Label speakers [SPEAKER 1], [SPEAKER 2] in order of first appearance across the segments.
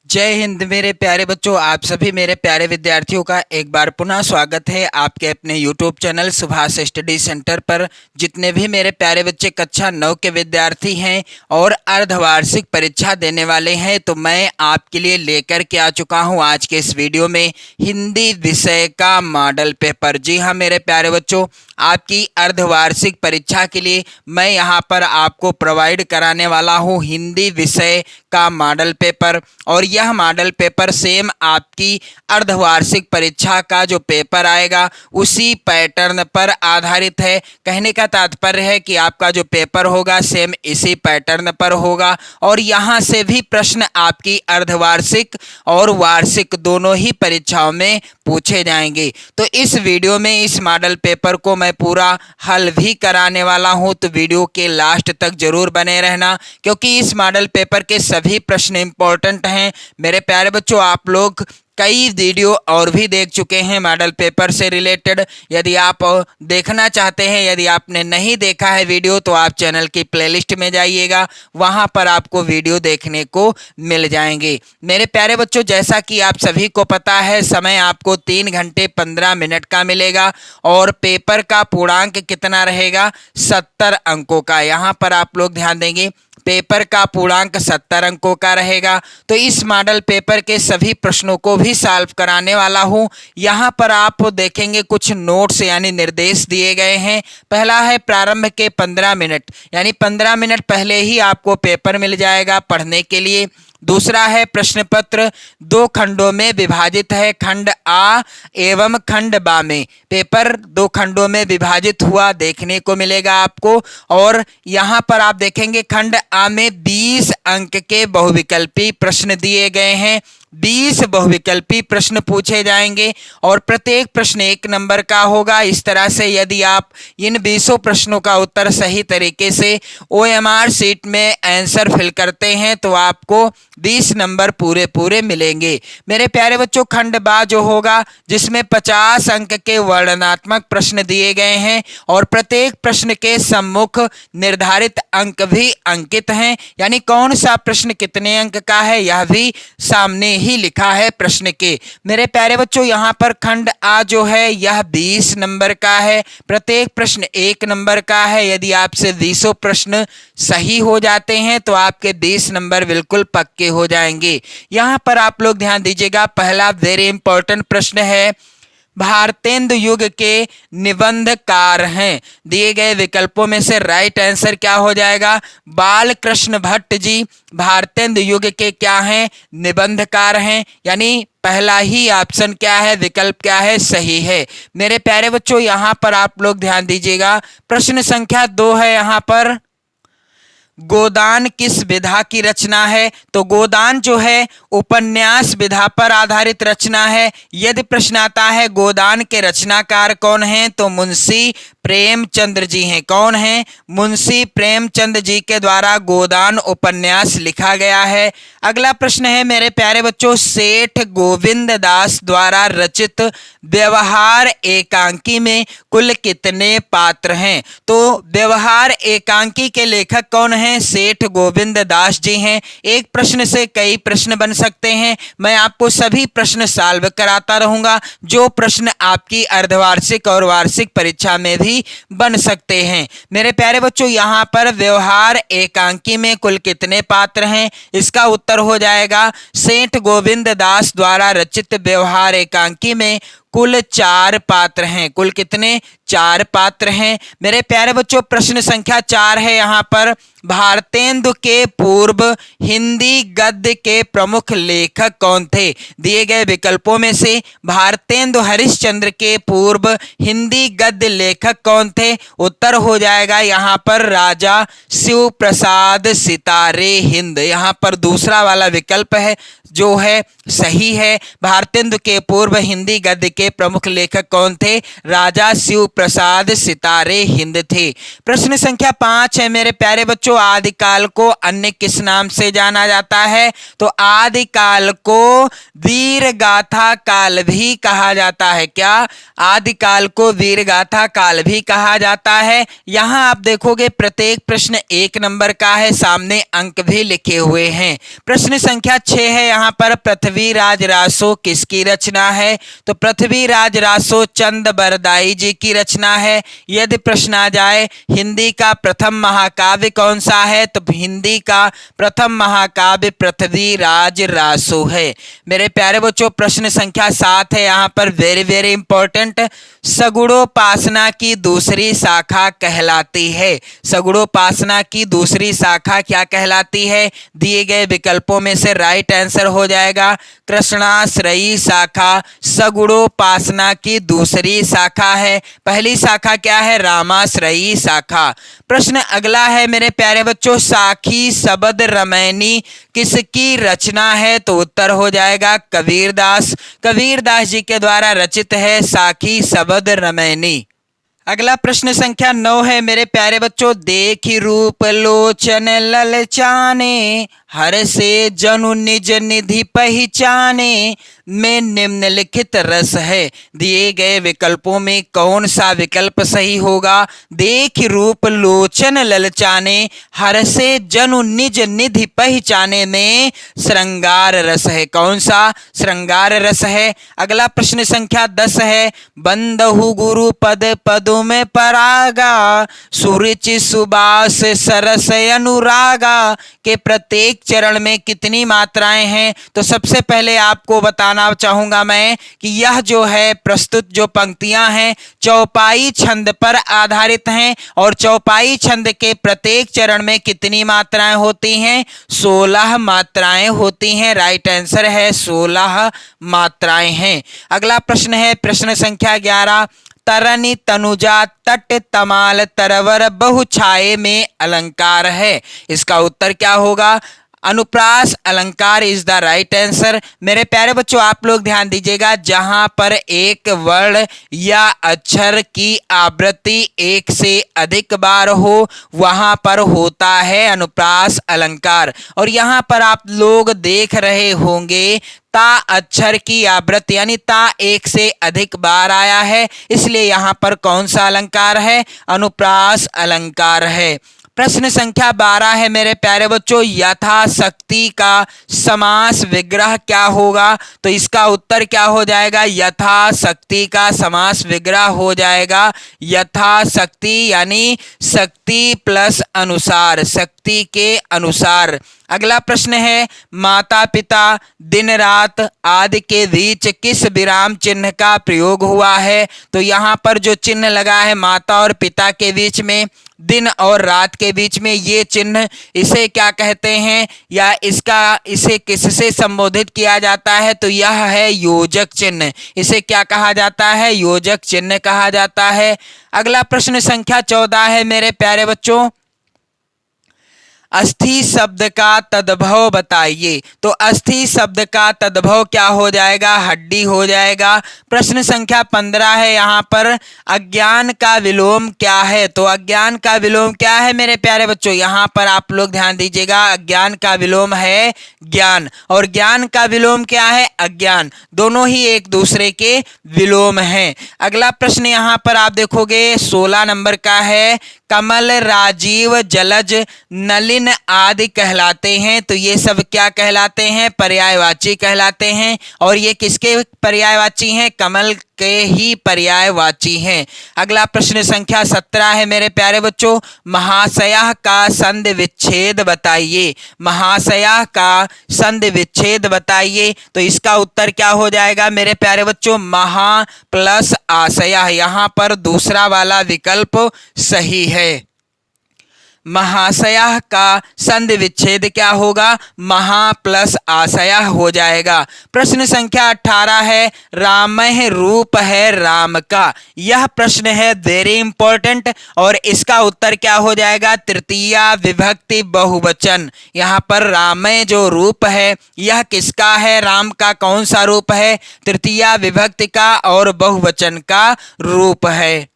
[SPEAKER 1] जय हिंद मेरे प्यारे बच्चों। आप सभी मेरे प्यारे विद्यार्थियों का एक बार पुनः स्वागत है आपके अपने YouTube channel Subhash study centre पर। जितने भी मेरे प्यारे बच्चे कक्षा 9 के विद्यार्थी हैं और अर्धवार्षिक परीक्षा देने वाले हैं, तो मैं आपके लिए लेकर के आ चुका हूं आज के इस वीडियो में हिंदी विषय का मॉडल पेपर। जी हाँ मेरे प्यारे बच्चों, आपकी अर्धवार्षिक परीक्षा के लिए मैं यहाँ पर आपको प्रोवाइड कराने वाला हूँ हिंदी विषय का मॉडल पेपर। और यह मॉडल पेपर सेम आपकी अर्धवार्षिक परीक्षा का जो पेपर आएगा उसी पैटर्न पर आधारित है। कहने का तात्पर्य है कि आपका जो पेपर होगा सेम इसी पैटर्न पर होगा और यहाँ से भी प्रश्न आपकी अर्धवार्षिक और वार्षिक दोनों ही परीक्षाओं में पूछे जाएंगे। तो इस वीडियो में इस मॉडल पेपर को मैं पूरा हल भी कराने वाला हूं, तो वीडियो के लास्ट तक जरूर बने रहना, क्योंकि इस मॉडल पेपर के सभी प्रश्न इंपॉर्टेंट हैं। मेरे प्यारे बच्चों, आप लोग कई वीडियो और भी देख चुके हैं मॉडल पेपर से रिलेटेड। यदि आप देखना चाहते हैं, यदि आपने नहीं देखा है वीडियो, तो आप चैनल की प्लेलिस्ट में जाइएगा, वहां पर आपको वीडियो देखने को मिल जाएंगे। मेरे प्यारे बच्चों, जैसा कि आप सभी को पता है, समय आपको 3 घंटे 15 मिनट का मिलेगा और पेपर का पूर्णांक कितना रहेगा? 70 अंकों का। यहाँ पर आप लोग ध्यान देंगे, पेपर का पूर्णांक 70 अंकों का रहेगा। तो इस मॉडल पेपर के सभी प्रश्नों को भी सॉल्व कराने वाला हूं। यहाँ पर आप देखेंगे कुछ नोट्स यानी निर्देश दिए गए हैं। पहला है प्रारंभ के 15 मिनट, यानी 15 मिनट पहले ही आपको पेपर मिल जाएगा पढ़ने के लिए। दूसरा है प्रश्न पत्र 2 खंडों में विभाजित है, खंड आ एवं खंड बा में पेपर 2 खंडों में विभाजित हुआ देखने को मिलेगा आपको। और यहाँ पर आप देखेंगे खंड आ में 20 अंक के बहुविकल्पी प्रश्न दिए गए हैं। 20 बहुविकल्पी प्रश्न पूछे जाएंगे और प्रत्येक प्रश्न 1 नंबर का होगा। इस तरह से यदि आप इन 20 प्रश्नों का उत्तर सही तरीके से OMR शीट में आंसर फिल करते हैं तो आपको 20 नंबर पूरे पूरे मिलेंगे। मेरे प्यारे बच्चों, खंड बा जो होगा जिसमें 50 अंक के वर्णनात्मक प्रश्न दिए गए हैं और प्रत्येक प्रश्न के सम्मुख निर्धारित अंक भी अंकित हैं, यानी कौन सा प्रश्न कितने अंक का है यह भी सामने ही लिखा है प्रश्न के। मेरे प्यारे बच्चों, यहाँ पर खंड आ जो है यह 20 नंबर का है, प्रत्येक प्रश्न 1 नंबर का है। यदि आपसे 20 प्रश्न सही हो जाते हैं तो आपके 20 नंबर बिल्कुल पक्के हो जाएंगे। यहाँ पर आप लोग ध्यान दीजिएगा, पहला वेरी इंपॉर्टेंट प्रश्न है, भारतेंदु युग के निबंधकार हैं। दिए गए विकल्पों में से राइट आंसर क्या हो जाएगा? बाल कृष्ण भट्ट जी भारतेंदु युग के क्या हैं? निबंधकार हैं। यानी पहला ही ऑप्शन क्या है, विकल्प क्या है, सही है। मेरे प्यारे बच्चों, यहाँ पर आप लोग ध्यान दीजिएगा, प्रश्न संख्या 2 है। यहाँ पर गोदान किस विधा की रचना है? तो गोदान जो है उपन्यास विधा पर आधारित रचना है। यदि प्रश्न आता है गोदान के रचनाकार कौन हैं, तो मुंशी प्रेमचंद्र जी हैं। कौन हैं? मुंशी प्रेमचंद जी के द्वारा गोदान उपन्यास लिखा गया है। अगला प्रश्न है मेरे प्यारे बच्चों, सेठ गोविंद दास द्वारा रचित व्यवहार एकांकी में कुल कितने पात्र हैं? तो व्यवहार एकांकी के लेखक कौन हैं? सेठ गोविंद दास जी हैं। एक प्रश्न से कई प्रश्न बन सकते हैं, मैं आपको सभी प्रश्न सॉल्व कराता रहूंगा, जो प्रश्न आपकी अर्धवार्षिक और वार्षिक परीक्षा में भी बन सकते हैं। मेरे प्यारे बच्चों, यहाँ पर व्यवहार एकांकी में कुल कितने पात्र हैं, इसका उत्तर हो जाएगा सेठ गोविंद दास द्वारा रचित व्यवहार एकांकी में कुल 4 पात्र हैं। कुल कितने? 4 पात्र हैं। मेरे प्यारे बच्चों, प्रश्न संख्या 4 है। यहाँ पर भारतेंदु के पूर्व हिंदी गद्य के प्रमुख लेखक कौन थे? दिए गए विकल्पों में से भारतेंदु हरिश्चंद्र के पूर्व हिंदी गद्य लेखक कौन थे? उत्तर हो जाएगा यहाँ पर राजा शिव प्रसाद सितारे हिंद। यहाँ पर दूसरा वाला विकल्प है जो है सही है। भारतेंदु के पूर्व हिंदी गद्य के प्रमुख लेखक कौन थे? राजा शिव प्रसाद सितारे हिंद थे। प्रश्न संख्या 5 है मेरे प्यारे बच्चों, आदिकाल को अन्य किस नाम से जाना जाता है? तो आदिकाल को वीर गाथा काल भी कहा जाता है। क्या? आदिकाल को वीर गाथा काल भी कहा जाता है। यहां आप देखोगे प्रत्येक प्रश्न 1 नंबर का है, सामने अंक भी लिखे हुए हैं। प्रश्न संख्या 6 है यहां पर, पृथ्वीराज रासो किसकी रचना है? तो पृथ्वीराज रासो चंद बरदाई जी की रचना है। यदि प्रश्न आ जाए हिंदी का प्रथम महाकाव्य कौन सा है? तो हिंदी का प्रथम महाकाव्य पृथ्वीराज रासो है। मेरे प्यारे बच्चों प्रश्न संख्या 7 है यहां पर, वेरी वेरी इंपॉर्टेंट, सगुणोपासना की दूसरी शाखा कहलाती है। सगुणोपासना की दूसरी शाखा क्या कहलाती है? दिए गए विकल्पों में से राइट आंसर हो जाएगा कृष्णाश्रयी शाखा सगुणोपासना की दूसरी शाखा है। पहली शाखा क्या है? रामाश्रयी शाखा। प्रश्न अगला है मेरे प्यारे बच्चों, साखी शब्द रामायणी किसकी रचना है? तो उत्तर हो जाएगा कबीरदास। कबीरदास जी के द्वारा रचित है साखी शब्द रामायणी। अगला प्रश्न संख्या 9 है मेरे प्यारे बच्चों, देखी रूप लोचन ललचाने हर से जनु निज निधि पहचाने में निम्नलिखित रस है। दिए गए विकल्पों में कौन सा विकल्प सही होगा? देख रूप लोचन ललचाने हर से जनु निज निधि पहचाने में श्रृंगार रस है। कौन सा? श्रृंगार रस है। अगला प्रश्न संख्या 10 है, बंदहु गुरु पद पदों में परागा सुरुचि सुबास सरस अनुरागा के प्रत्येक चरण में कितनी मात्राएं हैं? तो सबसे पहले आपको बताना चाहूंगा मैं कि यह जो है प्रस्तुत जो पंक्तियां हैं चौपाई छंद पर आधारित हैं और चौपाई छंद के प्रत्येक चरण में कितनी मात्राएं होती हैं? 16 मात्राएं होती हैं। राइट आंसर है 16 मात्राएं हैं। अगला प्रश्न है प्रश्न संख्या 11, तरनी तनुजा तट तमाल तरवर बहुछाये में अलंकार है। इसका उत्तर क्या होगा? अनुप्रास अलंकार इज द राइट आंसर। मेरे प्यारे बच्चों आप लोग ध्यान दीजिएगा, जहां पर एक वर्ण या अक्षर की आवृत्ति एक से अधिक बार हो वहां पर होता है अनुप्रास अलंकार। और यहां पर आप लोग देख रहे होंगे ता अक्षर की आवृत्ति यानी ता एक से अधिक बार आया है, इसलिए यहां पर कौन सा अलंकार है? अनुप्रास अलंकार है। प्रश्न संख्या 12 है मेरे प्यारे बच्चों, यथाशक्ति का समास विग्रह क्या होगा? तो इसका उत्तर क्या हो जाएगा? यथाशक्ति का समास विग्रह हो जाएगा यथाशक्ति यानी शक्ति प्लस अनुसार, शक्ति के अनुसार। अगला प्रश्न है, माता पिता दिन रात आदि के बीच किस विराम चिन्ह का प्रयोग हुआ है? तो यहाँ पर जो चिन्ह लगा है माता और पिता के बीच में, दिन और रात के बीच में, ये चिन्ह इसे क्या कहते हैं या इसे किससे संबोधित किया जाता है? तो यह है योजक चिन्ह। इसे क्या कहा जाता है? योजक चिन्ह कहा जाता है। अगला प्रश्न संख्या 14 है मेरे प्यारे बच्चों, अस्थि शब्द का तद्भव बताइए। तो अस्थि शब्द का तद्भव क्या हो जाएगा? हड्डी हो जाएगा। प्रश्न संख्या 15 है यहाँ पर, अज्ञान का विलोम क्या है? तो अज्ञान का विलोम क्या है मेरे प्यारे बच्चों? यहाँ पर आप लोग ध्यान दीजिएगा, अज्ञान का विलोम है ज्ञान और ज्ञान का विलोम क्या है? अज्ञान। दोनों ही एक दूसरे के विलोम हैं। अगला प्रश्न यहाँ पर आप देखोगे 16 नंबर का है, कमल राजीव जलज नलिन आदि कहलाते हैं। तो ये सब क्या कहलाते हैं? पर्यायवाची कहलाते हैं। और ये किसके पर्यायवाची हैं? कमल के ही पर्यायवाची हैं। अगला प्रश्न संख्या 17 है मेरे प्यारे बच्चों, महाशयः का संधि विच्छेद बताइए। महाशयः का संधि विच्छेद बताइए। तो इसका उत्तर क्या हो जाएगा मेरे प्यारे बच्चों? महा प्लस आशयः। यहाँ पर दूसरा वाला विकल्प सही है। महाशयः का संधि विच्छेद क्या होगा? महा प्लस आशयः हो जाएगा। प्रश्न संख्या 18 है, रामः रूप है राम का। यह प्रश्न है वेरी इंपॉर्टेंट और इसका उत्तर क्या हो जाएगा? तृतीया विभक्ति बहुवचन। यहाँ पर रामः जो रूप है यह किसका है? राम का कौन सा रूप है? तृतीया विभक्ति का और बहुवचन का रूप है।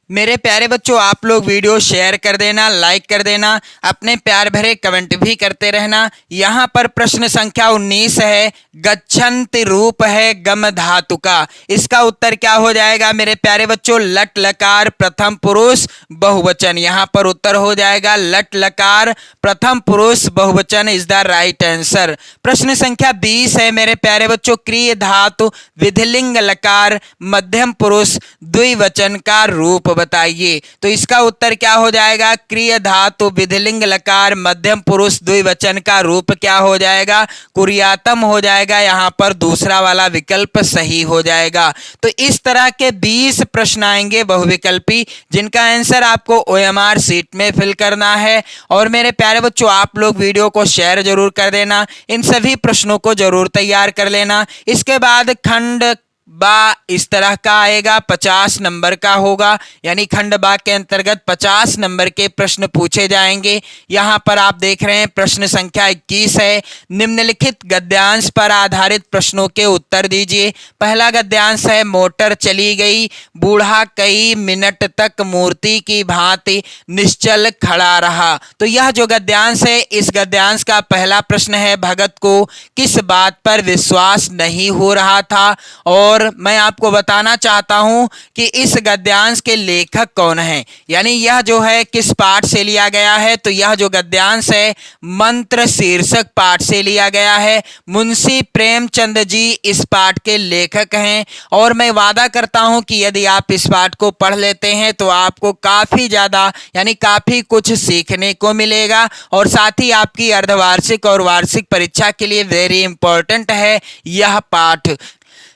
[SPEAKER 1] मेरे प्यारे बच्चों, आप लोग वीडियो शेयर कर देना, लाइक कर देना, अपने प्यार भरे कमेंट भी करते रहना। यहाँ पर प्रश्न संख्या 19 है, गच्छन्ति रूप है गम धातु का। इसका उत्तर क्या हो जाएगा मेरे प्यारे बच्चों? लट लकार प्रथम पुरुष बहुवचन। यहाँ पर उत्तर हो जाएगा लट लकार प्रथम पुरुष बहुवचन इज द राइट आंसर। प्रश्न संख्या 20 है मेरे प्यारे बच्चों, क्रिय धातु विधिलिंग लकार मध्यम पुरुष द्विवचन का रूप बताइए। तो इसका उत्तर क्या हो जाएगा? क्रिय धातु विधिलिंग लकार मध्यम पुरुष द्विवचन का रूप क्या हो जाएगा? कुरियातम हो जाएगा। यहाँ पर दूसरा वाला विकल्प सही हो जाएगा। तो इस तरह के 20 प्रश्न आएंगे बहुविकल्पी, जिनका आंसर आपको OMR शीट में फिल करना है। और मेरे प्यारे बच्चों, आप लोग वीडियो को शेयर जरूर कर देना, इन सभी प्रश्नों को जरूर तैयार कर लेना। इसके बाद खंड बा इस तरह का आएगा, 50 नंबर का होगा, यानी खंड बा के अंतर्गत 50 नंबर के प्रश्न पूछे जाएंगे। यहाँ पर आप देख रहे हैं प्रश्न संख्या 21 है, निम्नलिखित गद्यांश पर आधारित प्रश्नों के उत्तर दीजिए। पहला गद्यांश है, मोटर चली गई, बूढ़ा कई मिनट तक मूर्ति की भांति निश्चल खड़ा रहा। तो यह जो गद्यांश है, इस गद्यांश का पहला प्रश्न है, भगत को किस बात पर विश्वास नहीं हो रहा था? और मैं आपको बताना चाहता हूं कि इस गद्यांश के लेखक कौन हैं, यानी यह जो है किस पाठ से लिया गया है। तो यह जो गद्यांश है मंत्र शीर्षक पाठ से लिया गया है। मुंशी प्रेमचंद जी इस पाठ के लेखक हैं। और मैं वादा करता हूं कि यदि आप इस पाठ को पढ़ लेते हैं तो आपको काफी ज्यादा यानी काफी कुछ सीखने को मिलेगा, और साथ ही आपकी अर्धवार्षिक और वार्षिक परीक्षा के लिए वेरी इंपॉर्टेंट है यह पाठ।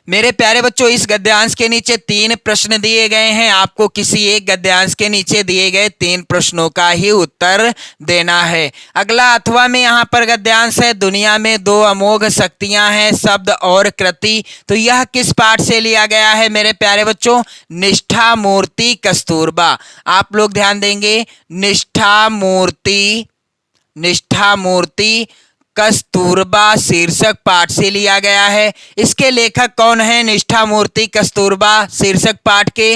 [SPEAKER 1] मेरे प्यारे बच्चों, इस गद्यांश के नीचे 3 प्रश्न दिए गए हैं। आपको किसी एक गद्यांश के नीचे दिए गए 3 प्रश्नों का ही उत्तर देना है। अगला अथवा में यहाँ पर गद्यांश है, दुनिया में 2 अमोघ शक्तियां हैं, शब्द और कृति। तो यह किस पाठ से लिया गया है मेरे प्यारे बच्चों? निष्ठा मूर्ति कस्तूरबा। आप लोग ध्यान देंगे, निष्ठा मूर्ति कस्तूरबा शीर्षक पाठ से लिया गया है। इसके लेखक कौन है? निष्ठा मूर्ति कस्तूरबा शीर्षक पाठ के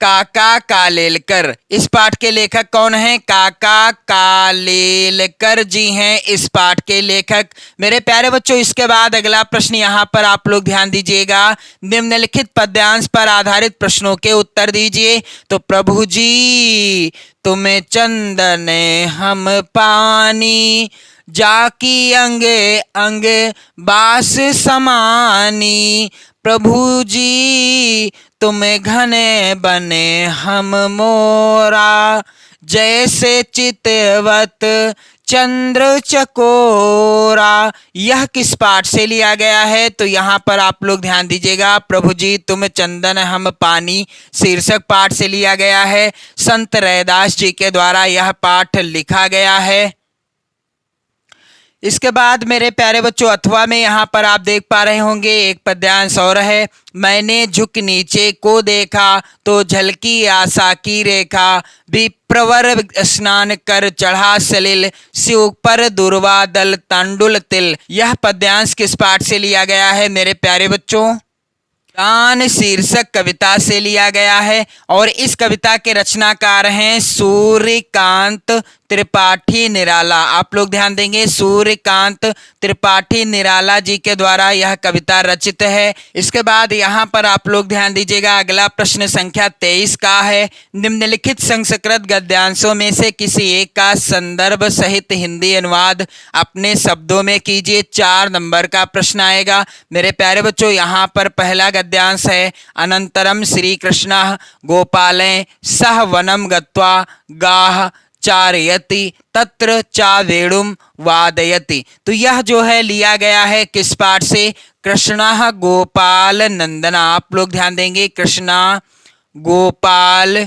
[SPEAKER 1] काका कालेलकर। इस पाठ के लेखक कौन हैं? काका कालेलकर जी हैं इस पाठ के लेखक। मेरे प्यारे बच्चों, इसके बाद अगला प्रश्न यहाँ पर आप लोग ध्यान दीजिएगा, निम्नलिखित पद्यांश पर आधारित प्रश्नों के उत्तर दीजिए। तो प्रभु जी तुम्हें चंदन हम पानी, जाकी अंगे अंग बास समानी। प्रभु जी तुम्हें घने बने हम मोरा, जैसे चितवत चंद्र चकोरा। यह किस पाठ से लिया गया है? तो यहाँ पर आप लोग ध्यान दीजिएगा, प्रभु जी तुम चंदन हम पानी शीर्षक पाठ से लिया गया है। संत रैदास जी के द्वारा यह पाठ लिखा गया है। इसके बाद मेरे प्यारे बच्चों, अथवा में यहाँ पर आप देख पा रहे होंगे एक पद्यांश और है, मैंने झुक नीचे को देखा तो झलकी आशा की रेखा, विप्रवर स्नान कर चढ़ा सलिल, शिव पर दुर्वा दल तांडुल तिल। यह पद्यांश किस पाठ से लिया गया है मेरे प्यारे बच्चों? गान शीर्षक कविता से लिया गया है। और इस कविता के रचनाकार हैं सूर्यकांत त्रिपाठी निराला। आप लोग ध्यान देंगे, सूर्यकांत त्रिपाठी निराला जी के द्वारा यह कविता रचित है। इसके बाद यहाँ पर आप लोग ध्यान दीजिएगा, अगला प्रश्न संख्या 23 का है, निम्नलिखित संस्कृत गद्यांशों में से किसी एक का संदर्भ सहित हिंदी अनुवाद अपने शब्दों में कीजिए। 4 नंबर का प्रश्न आएगा। मेरे प्यारे बच्चों, यहाँ पर पहला गद्यांश है, अनंतरम श्री कृष्णः गोपालें सह वनम गत्वा गाह चारयति तत्र चा वेणुम वादयति। तो यह जो है लिया गया है किस पाठ से? कृष्णः गोपाल नंदना। आप लोग ध्यान देंगे, कृष्णा गोपाल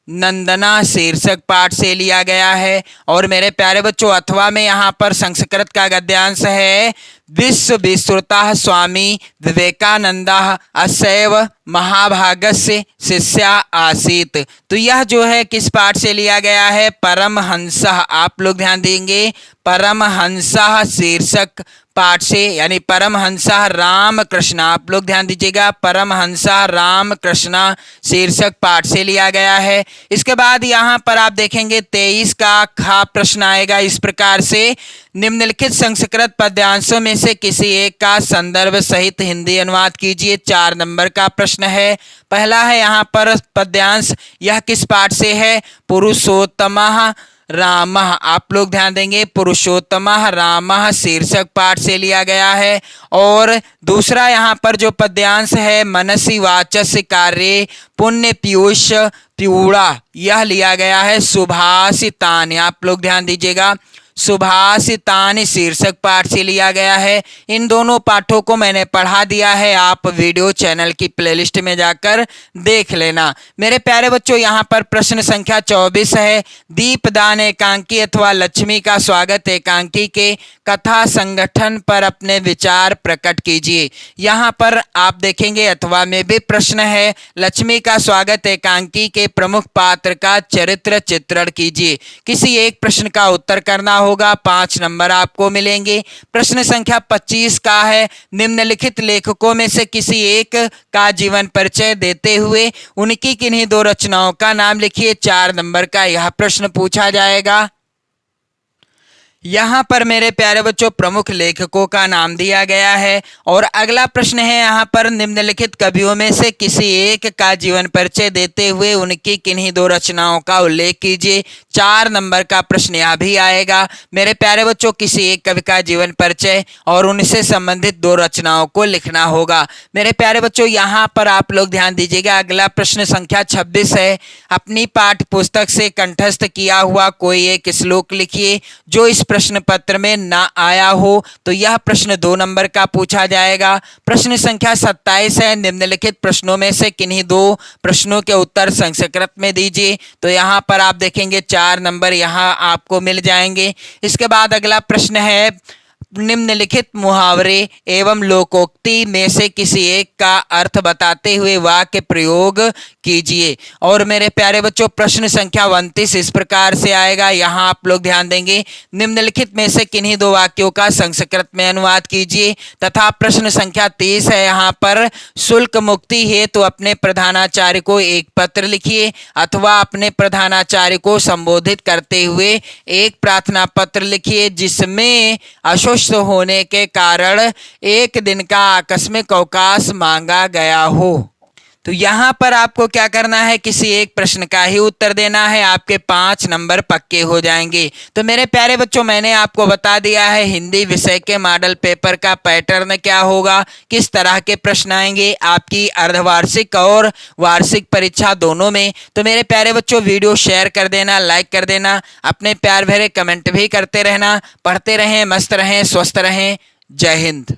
[SPEAKER 1] नंदना शीर्षक पाठ से लिया गया है। और मेरे प्यारे बच्चों, अथवा में यहाँ पर संस्कृत का गद्यांश है, विश्व विश्रुतः स्वामी विवेकानंदः असैव महाभागस्य शिष्या आसीत। तो यह जो है किस पाठ से लिया गया है? परमहंसः। आप लोग ध्यान देंगे, परमहंसः शीर्षक पाठ से, यानी परमहंसः रामकृष्ण। आप लोग ध्यान दीजिएगा, परमहंसः रामकृष्ण शीर्षक पाठ से लिया गया है। इसके बाद यहाँ पर आप देखेंगे 23 का खा प्रश्न आएगा इस प्रकार से, निम्नलिखित संस्कृत पद्यांशों में से किसी एक का संदर्भ सहित हिंदी अनुवाद कीजिए। 4 नंबर का प्रश्न है। पहला है यहाँ पर पद्यांश, यह किस पाठ से है? पुरुषोत्तमः रामः। आप लोग ध्यान देंगे, पुरुषोत्तमः रामः शीर्षक पाठ से लिया गया है। और दूसरा यहाँ पर जो पद्यांश है, मनसि वाचस्य कार्ये पुण्य पीयूष पीयूड़ा, यह लिया गया है सुभाषितानि। आप लोग ध्यान दीजिएगा, सुभाषितानि शीर्षक पाठ से लिया गया है। इन दोनों पाठों को मैंने पढ़ा दिया है, आप वीडियो चैनल की प्लेलिस्ट में जाकर देख लेना। मेरे प्यारे बच्चों, यहाँ पर प्रश्न संख्या 24 है। दीपदान एकांकी अथवा लक्ष्मी का स्वागत एकांकी के कथा संगठन पर अपने विचार प्रकट कीजिए। यहाँ पर आप देखेंगे अथवा में भी प्रश्न है, लक्ष्मी का स्वागत एकांकी के प्रमुख पात्र का चरित्र चित्रण कीजिए। किसी एक प्रश्न का उत्तर करना होगा, 5 नंबर आपको मिलेंगे। प्रश्न संख्या 25 का है, निम्नलिखित लेखकों में से किसी एक का जीवन परिचय देते हुए उनकी किन्हीं 2 रचनाओं का नाम लिखिए। 4 नंबर का यह प्रश्न पूछा जाएगा। यहाँ पर मेरे प्यारे बच्चों प्रमुख लेखकों का नाम दिया गया है। और अगला प्रश्न है यहाँ पर, निम्नलिखित कवियों में से किसी एक का जीवन परिचय देते हुए उनकी किन्हीं 2 रचनाओं का उल्लेख कीजिए। 4 नंबर का प्रश्न यहाँ भी आएगा। मेरे प्यारे बच्चों, किसी एक कवि का जीवन परिचय और उनसे संबंधित 2 रचनाओं को लिखना होगा। मेरे प्यारे बच्चों, यहाँ पर आप लोग ध्यान दीजिएगा, अगला प्रश्न संख्या 26 है। अपनी पाठ्य पुस्तक से कंठस्थ किया हुआ कोई एक श्लोक लिखिए जो इस प्रश्न पत्र में ना आया हो। तो यह प्रश्न 2 नंबर का पूछा जाएगा। प्रश्न संख्या 27 है, निम्नलिखित प्रश्नों में से किन्हीं 2 प्रश्नों के उत्तर संस्कृत में दीजिए। तो यहाँ पर आप देखेंगे 4 नंबर यहाँ आपको मिल जाएंगे। इसके बाद अगला प्रश्न है, निम्नलिखित मुहावरे एवं लोकोक्ति में से किसी एक का अर्थ बताते हुए वाक्य प्रयोग कीजिए। और मेरे प्यारे बच्चों, प्रश्न संख्या 29 इस प्रकार से आएगा। यहाँ आप लोग ध्यान देंगे, निम्नलिखित में से किन्हीं 2 वाक्यों का संस्कृत में अनुवाद कीजिए। तथा प्रश्न संख्या 30 है, यहाँ पर शुल्क मुक्ति हेतु अपने प्रधानाचार्य को एक पत्र लिखिए अथवा अपने प्रधानाचार्य को संबोधित करते हुए एक प्रार्थना पत्र लिखिए जिसमें अशुष्ट होने के कारण 1 दिन का आकस्मिक अवकाश मांगा गया हो। तो यहाँ पर आपको क्या करना है, किसी एक प्रश्न का ही उत्तर देना है, आपके 5 नंबर पक्के हो जाएंगे। तो मेरे प्यारे बच्चों, मैंने आपको बता दिया है हिंदी विषय के मॉडल पेपर का पैटर्न क्या होगा, किस तरह के प्रश्न आएंगे आपकी अर्धवार्षिक और वार्षिक परीक्षा दोनों में। तो मेरे प्यारे बच्चों, वीडियो शेयर कर देना, लाइक कर देना, अपने प्यार भरे कमेंट भी करते रहना। पढ़ते रहें, मस्त रहें, स्वस्थ रहें। जय हिंद।